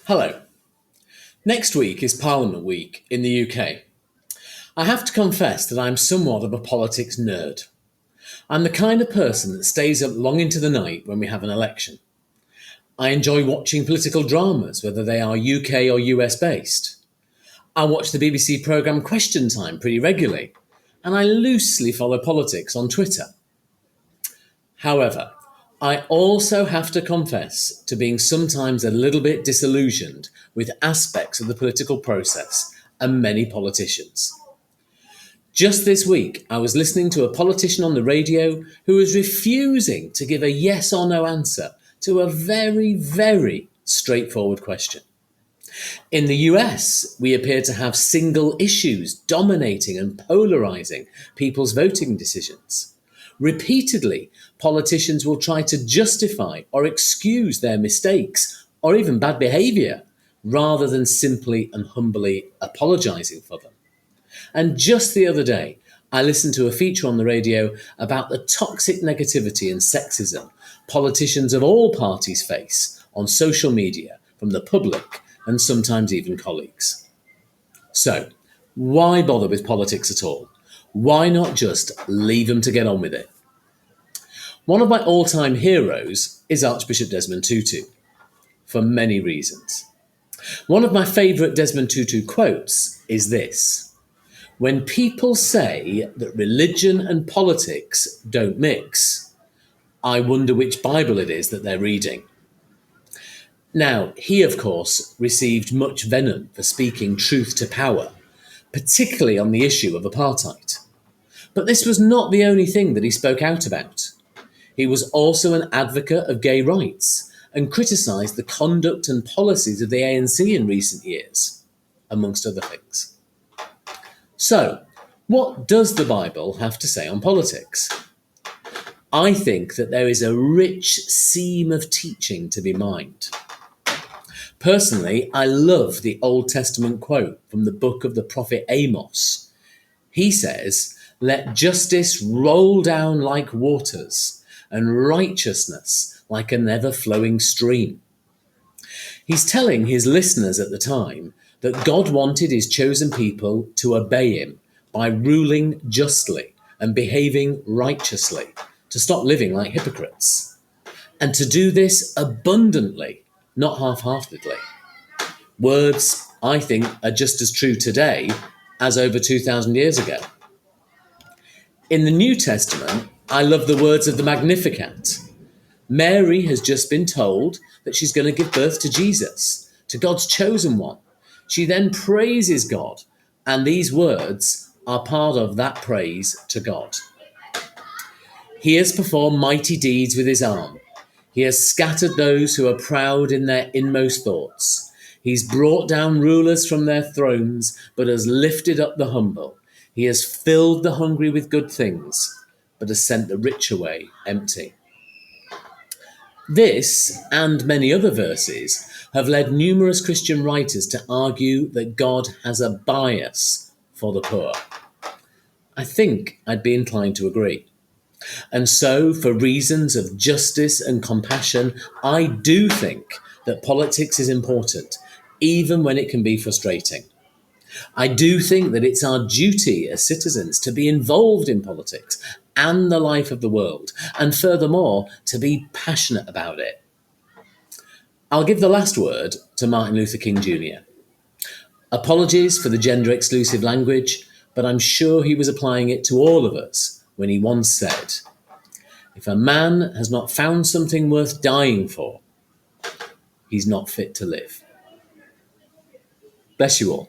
Hello. Next week is Parliament Week in the UK. I have to confess that I'm somewhat of a politics nerd. I'm the kind of person that stays up long into the night when we have an election. I enjoy watching political dramas, whether they are UK or US based. I watch the BBC programme Question Time pretty regularly, and I loosely follow politics on Twitter. However, I also have to confess to being sometimes a little bit disillusioned with aspects of the political process and many politicians. Just this week, I was listening to a politician on the radio who was refusing to give a yes or no answer to a very, very straightforward question. In the US, we appear to have single issues dominating and polarising people's voting decisions. Repeatedly, politicians will try to justify or excuse their mistakes or even bad behaviour rather than simply and humbly apologising for them. And just the other day, I listened to a feature on the radio about the toxic negativity and sexism politicians of all parties face on social media from the public and sometimes even colleagues. So, why bother with politics at all? Why not just leave them to get on with it? One of my all-time heroes is Archbishop Desmond Tutu, for many reasons. One of my favourite Desmond Tutu quotes is this: "When people say that religion and politics don't mix, I wonder which Bible it is that they're reading." Now, he, of course, received much venom for speaking truth to power, particularly on the issue of apartheid. But this was not the only thing that he spoke out about. He was also an advocate of gay rights and criticised the conduct and policies of the ANC in recent years, amongst other things. So, what does the Bible have to say on politics? I think that there is a rich seam of teaching to be mined. Personally, I love the Old Testament quote from the book of the prophet Amos. He says, "Let justice roll down like waters, and righteousness like an ever-flowing stream." He's telling his listeners at the time that God wanted his chosen people to obey him by ruling justly and behaving righteously, to stop living like hypocrites, and to do this abundantly, not half-heartedly. Words, I think, are just as true today as over 2,000 years ago. In the New Testament, I love the words of the Magnificat. Mary has just been told that she's going to give birth to Jesus, to God's chosen one. She then praises God, and these words are part of that praise to God. He has performed mighty deeds with his arm. He has scattered those who are proud in their inmost thoughts. He's brought down rulers from their thrones, but has lifted up the humble. He has filled the hungry with good things, but has sent the rich away empty. This, and many other verses, have led numerous Christian writers to argue that God has a bias for the poor. I think I'd be inclined to agree. And so, for reasons of justice and compassion, I do think that politics is important, even when it can be frustrating. I do think that it's our duty as citizens to be involved in politics and the life of the world, and furthermore, to be passionate about it. I'll give the last word to Martin Luther King Jr. Apologies for the gender-exclusive language, but I'm sure he was applying it to all of us when he once said, "If a man has not found something worth dying for, he's not fit to live." Bless you all.